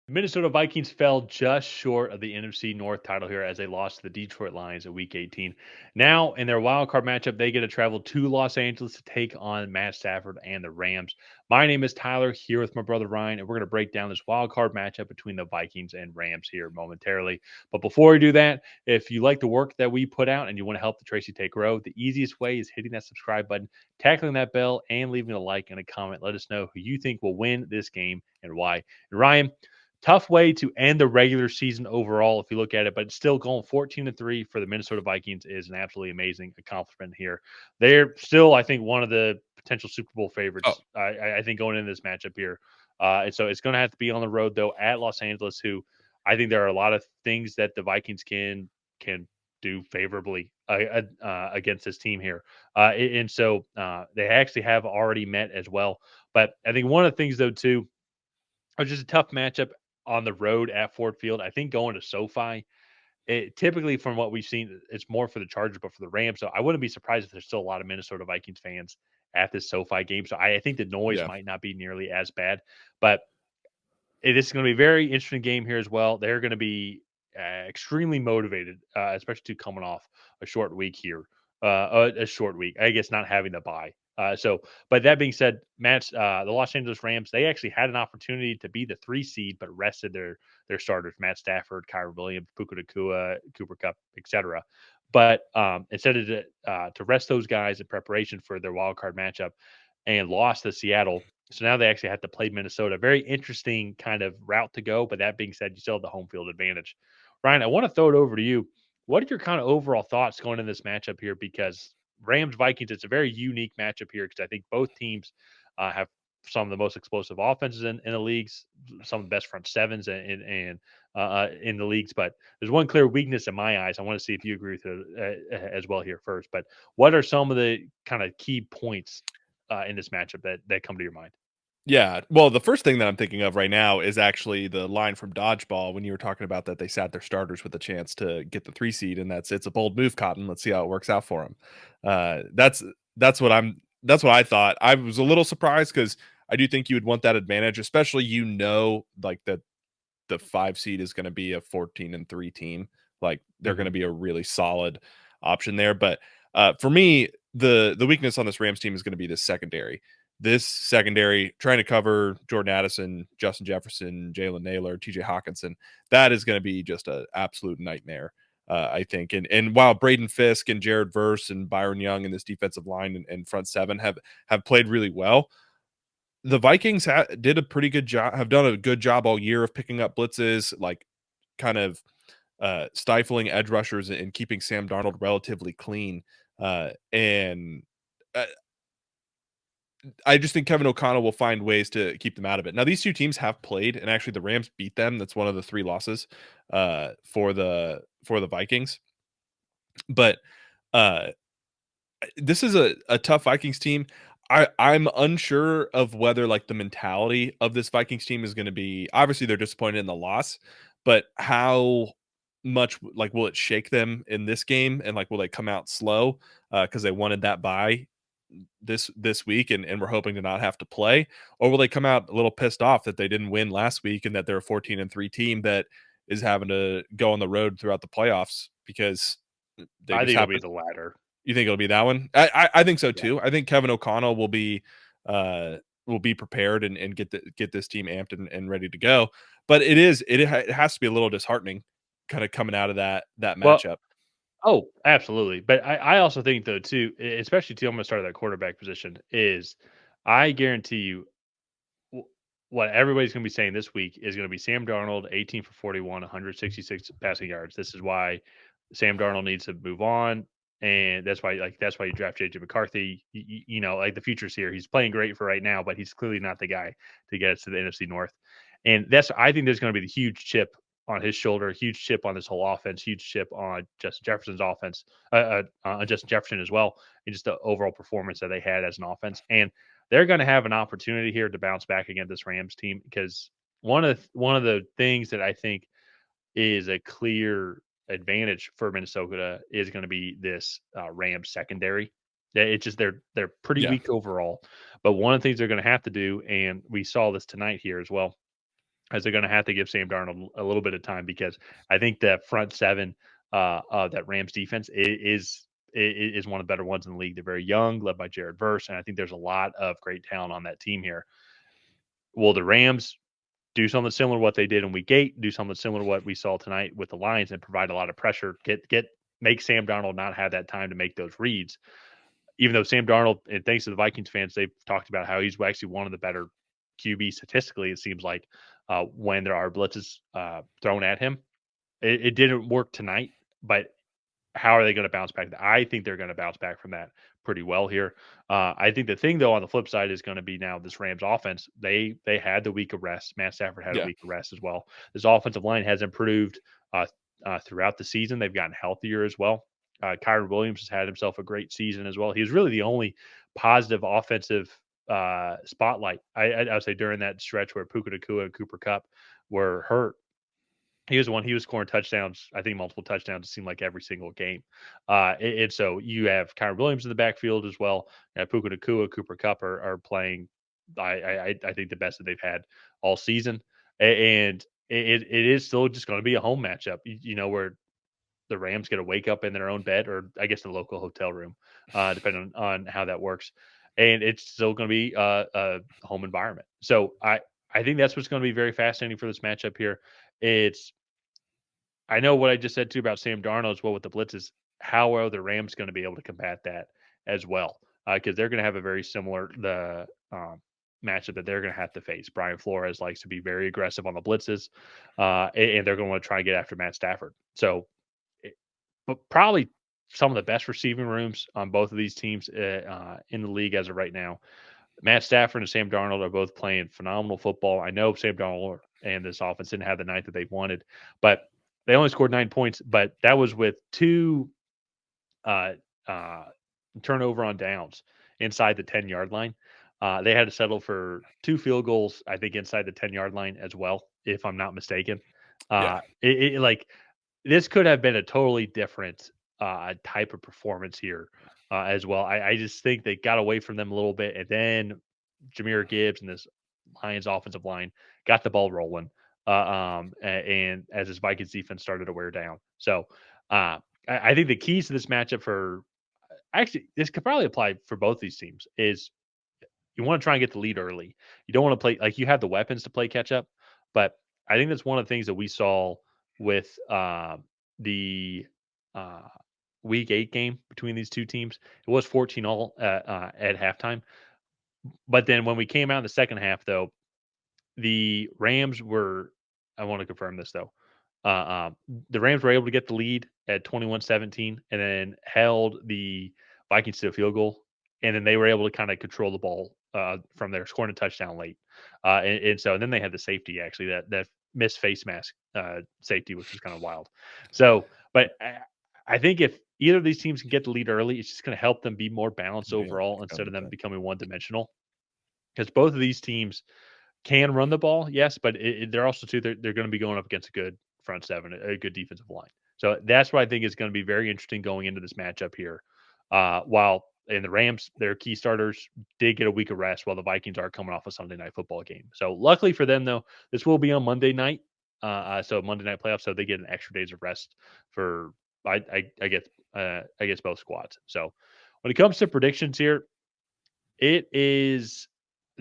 The Minnesota Vikings fell just short of the NFC North title here as they lost to the Detroit Lions in Week 18. Now, in their wild card matchup, they get to travel to Los Angeles to take on Matt Stafford and the Rams. My name is Tyler, here with my brother Ryan, and we're going to break down this wild card matchup between the Vikings and Rams here momentarily. But before we do that, if you like the work that we put out and you want to help the Tracy Take Row, the easiest way is hitting that subscribe button, tackling that bell, and leaving a like and a comment. Let us know who you think will win this game and why. And Ryan, tough way to end the regular season overall, if you look at it, but it's still going 14-3 for the Minnesota Vikings is an absolutely amazing accomplishment here. They're still, I think, one of the potential Super Bowl Oh, favorites. I think going into this matchup here, and so it's going to have to be on the road though at Los Angeles. Who I think there are a lot of things that the Vikings can do favorably against this team here, and so they actually have already met as well. But I think one of the things though too it's just a tough matchup on the road at Ford Field. I think going to SoFi, typically from what we've seen, it's more for the Chargers, but for the Rams. So I wouldn't be surprised if there's still a lot of Minnesota Vikings fans at this SoFi game. So I think the noise yeah. might not be nearly as bad, but it is going to be a very interesting game here as well. They're going to be extremely motivated, especially coming off a short week here. A short week, I guess, not having the bye. But that being said, the Los Angeles Rams, they actually had an opportunity to be the 3 seed, but rested their starters, Matt Stafford, Kyron Williams, Puka Nakua, Cooper Cup, etc. But instead of to rest those guys in preparation for their wild card matchup, and lost to Seattle, so now they actually have to play Minnesota. Very interesting kind of route to go. But that being said, you still have the home field advantage. Ryan, I want to throw it over to you. What are your kind of overall thoughts going in this matchup here? Because Rams Vikings, it's a very unique matchup here because I think both teams have some of the most explosive offenses in the leagues, some of the best front sevens in the leagues. But there's one clear weakness in my eyes. I want to see if you agree with it as well here first. But what are some of the kind of key points in this matchup that come to your mind? Yeah. Well, the first thing that I'm thinking of right now is actually the line from Dodgeball when you were talking about that they sat their starters with a chance to get the 3 seed, and it's a bold move, Cotton. Let's see how it works out for them. That's what that's what I thought. I was a little surprised because I do think you would want that advantage, especially like that the 5 seed is going to be a 14-3 team. Like they're going Hmm. to be a really solid option there. But for me, the weakness on this Rams team is going to be this secondary. This secondary trying to cover Jordan Addison, Justin Jefferson, Jalen Naylor, TJ Hawkinson, that is going to be just an absolute nightmare. I think, and while Braden Fisk and Jared Verse and Byron Young in this defensive line and front seven have played really well, the Vikings did a pretty good job, have done a good job all year of picking up blitzes, like kind of stifling edge rushers and keeping Sam Darnold relatively clean. And uh, I just think Kevin O'Connell will find ways to keep them out of it. Now, these two teams have played, and actually the Rams beat them. That's one of the 3 losses for the Vikings. But uh, this is a tough Vikings team. I'm unsure of whether like the mentality of this Vikings team is going to be. Obviously, they're disappointed in the loss, but how much like will it shake them in this game, and like will they come out slow because they wanted that bye this week and we're hoping to not have to play, or will they come out a little pissed off that they didn't win last week and that they're a 14-3 team that is having to go on the road throughout the playoffs because they I just think it'll be happen. the latter. You think it'll be that one? I think so Yeah. too. I think Kevin O'Connell will be prepared and get this team amped and ready to go. But it has to be a little disheartening, kind of coming out of that Well, matchup. oh, absolutely. But I also think though too, especially too, I'm going to start at that quarterback position. Is I guarantee you, what everybody's going to be saying this week is going to be Sam Darnold, 18 for 41, 166 passing yards. This is why Sam Darnold needs to move on. And that's why you draft JJ McCarthy. Like the future's here. He's playing great for right now, but he's clearly not the guy to get us to the NFC North. And I think there's going to be the huge chip on his shoulder, huge chip on this whole offense, huge chip on Justin Jefferson's offense, on Justin Jefferson as well, and just the overall performance that they had as an offense. And they're going to have an opportunity here to bounce back against this Rams team because one of the things that I think is a clear advantage for Minnesota is going to be this Rams secondary. It's just they're pretty Yeah. weak overall, but one of the things they're going to have to do, and we saw this tonight here as well, as they're going to have to give Sam Darnold a little bit of time because I think that front seven that Rams defense is one of the better ones in the league. They're very young, led by Jared Verse, and I think there's a lot of great talent on that team here. Will the Rams do something similar to what they did in Week 8? Do something similar to what we saw tonight with the Lions and provide a lot of pressure? Make Sam Darnold not have that time to make those reads. Even though Sam Darnold, and thanks to the Vikings fans, they've talked about how he's actually one of the better QB statistically. It seems like when there are blitzes thrown at him, it didn't work tonight, but how are they going to bounce back? I think they're going to bounce back from that pretty well here. I think the thing though on the flip side is going to be now this Rams offense. They had the week of rest. Matt Stafford had a Yeah. week of rest as well. This offensive line has improved throughout the season. They've gotten healthier as well. Kyron Williams has had himself a great season as well. He was really the only positive offensive spotlight I would say during that stretch where Puka Nacua and Cooper Kupp were hurt. He was the one. He was scoring touchdowns. I think multiple touchdowns. It seemed like every single game. And so you have Kyron Williams in the backfield as well. Puka Nacua, Cooper Kupp are playing. I think the best that they've had all season, and it is still just going to be a home matchup. Where the Rams get to wake up in their own bed, or I guess the local hotel room, depending on how that works. And it's still going to be a home environment. So I think that's what's going to be very fascinating for this matchup here. I know what I just said too about Sam Darnold as well with the blitzes. How are the Rams going to be able to combat that as well? Because they're going to have a very similar matchup that they're going to have to face. Brian Flores likes to be very aggressive on the blitzes, and they're going to want to try and get after Matt Stafford. So, but probably some of the best receiving rooms on both of these teams in the league as of right now. Matt Stafford and Sam Darnold are both playing phenomenal football. I know Sam Darnold and this offense didn't have the night that they wanted, but they only scored 9 points. But that was with two uh, uh, turnover on downs inside the 10-yard line. They had to settle for 2 field goals, I think, inside the 10-yard line as well, if I'm not mistaken. Yeah. Like this could have been a totally different type of performance here as well. I just think they got away from them a little bit, and then Jahmyr Gibbs and this Lions offensive line got the ball rolling, and as his Vikings defense started to wear down. So I think the keys to this matchup for actually this could probably apply for both these teams is you want to try and get the lead early. You don't want to play like you have the weapons to play catch up, but I think that's one of the things that we saw with the uh, week 8 game between these two teams. It was 14 all at halftime, but then when we came out in the second half, though, the Rams were. I want to confirm this though. The Rams were able to get the lead at 21-17 and then held the Vikings to a field goal. And then they were able to kind of control the ball from there, scoring a touchdown late. And then they had the safety, actually, that missed face mask safety, which was kind of wild. So, but I think if either of these teams can get the lead early, it's just going to help them be more balanced overall instead of them becoming one dimensional. Because both of these teams can run the ball, yes, but they're also too they're going to be going up against a good front seven, a good defensive line. So that's what I think is going to be very interesting going into this matchup here. While in the Rams, their key starters did get a week of rest, while the Vikings are coming off a Sunday night football game. So luckily for them, though, this will be on Monday night. So Monday night playoffs, so they get an extra days of rest for I guess both squads. So when it comes to predictions here,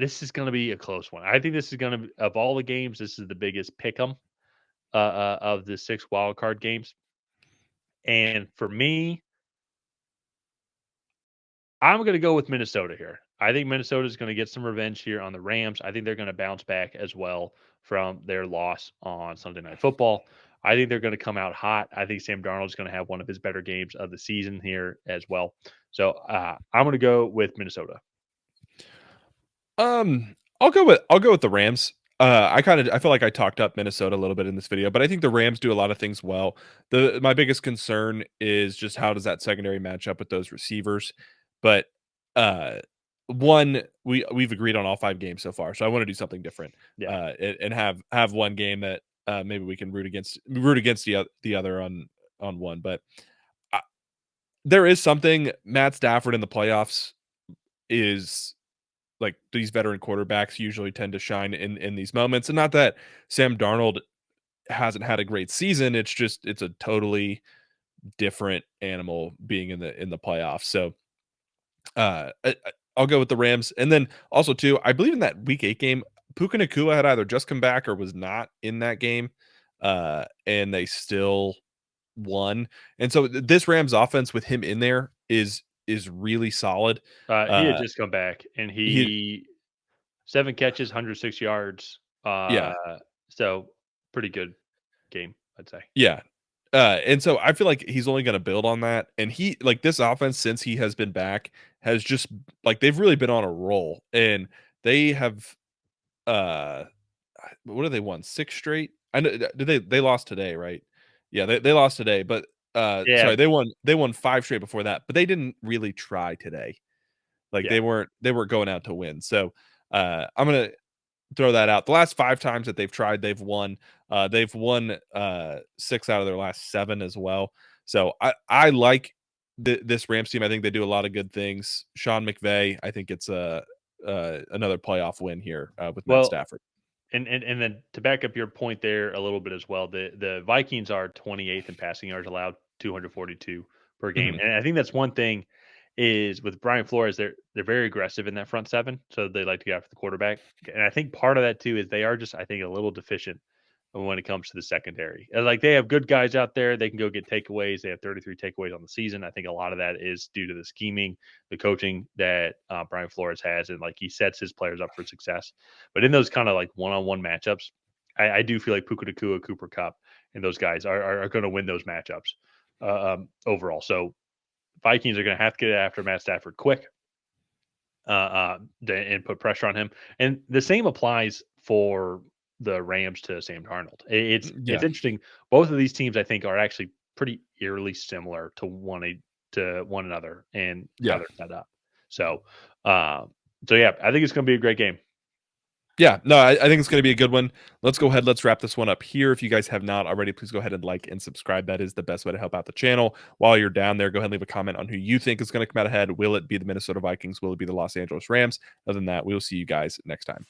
this is going to be a close one. I think this is going to of all the games, this is the biggest pick 'em of the 6 wild card games. And for me, I'm going to go with Minnesota here. I think Minnesota is going to get some revenge here on the Rams. I think they're going to bounce back as well from their loss on Sunday Night Football. I think they're going to come out hot. I think Sam Darnold is going to have one of his better games of the season here as well. So I'm going to go with Minnesota. I'll go with the Rams. I feel like I talked up Minnesota a little bit in this video, but I think the Rams do a lot of things well. My biggest concern is just how does that secondary match up with those receivers. But we've agreed on all 5 games so far, so I want to do something different. Yeah. And have one game that maybe we can root against the other on one. But there is something Matt Stafford in the playoffs is like these veteran quarterbacks usually tend to shine in these moments. And not that Sam Darnold hasn't had a great season. It's just it's a totally different animal being in the playoffs. So I'll go with the Rams. And then also too, I believe in that week 8 game, Puka Nacua had either just come back or was not in that game. And they still won. And so this Rams offense with him in there is really solid. He had Uh just come back, and he he 7 catches, 106 yards. yeah, So pretty good game, I'd say. yeah. And so I feel like he's only going to build on that. And he like this offense since he has been back has just like they've really been on a roll. And they have uh what have they won? 6 straight? I know did they lost today, right? Yeah, they lost today, but Yeah, sorry, they won 5 straight before that, but they didn't really try today. Like yeah. they weren't going out to win. So I'm gonna throw that out. The last 5 times that they've tried, they've won. They've won 6 out of their last 7 as well. So I like this Rams team. I think they do a lot of good things. Sean McVay, I think it's a another playoff win here with Matt Well, Stafford. and then to back up your point there a little bit as well, the Vikings are 28th in passing yards allowed, 242 per game, Mhm. and I think that's one thing is with Brian Flores, they're very aggressive in that front seven, so they like to go after the quarterback, and I think part of that too is they are just I think a little deficient when it comes to the secondary. Like they have good guys out there, they can go get takeaways. They have 33 takeaways on the season. I think a lot of that is due to the scheming, the coaching that Brian Flores has, and like he sets his players up for success. But in those kind of like one-on-one matchups, I do feel like Puka Nacua, Cooper Cup, and those guys are going to win those matchups overall. So Vikings are going to have to get after Matt Stafford quick and put pressure on him. And the same applies for the Rams to Sam Darnold. It's Yeah. interesting. Both of these teams, I think, are actually pretty eerily similar to one another and how Yeah. they're set up. So, uh, so yeah, I think it's going to be a great game. Yeah, no, I think it's going to be a good one. Let's go ahead. Let's wrap this one up here. If you guys have not already, please go ahead and like and subscribe. That is the best way to help out the channel. While you're down there, go ahead and leave a comment on who you think is going to come out ahead. Will it be the Minnesota Vikings? Will it be the Los Angeles Rams? Other than that, we will see you guys next time.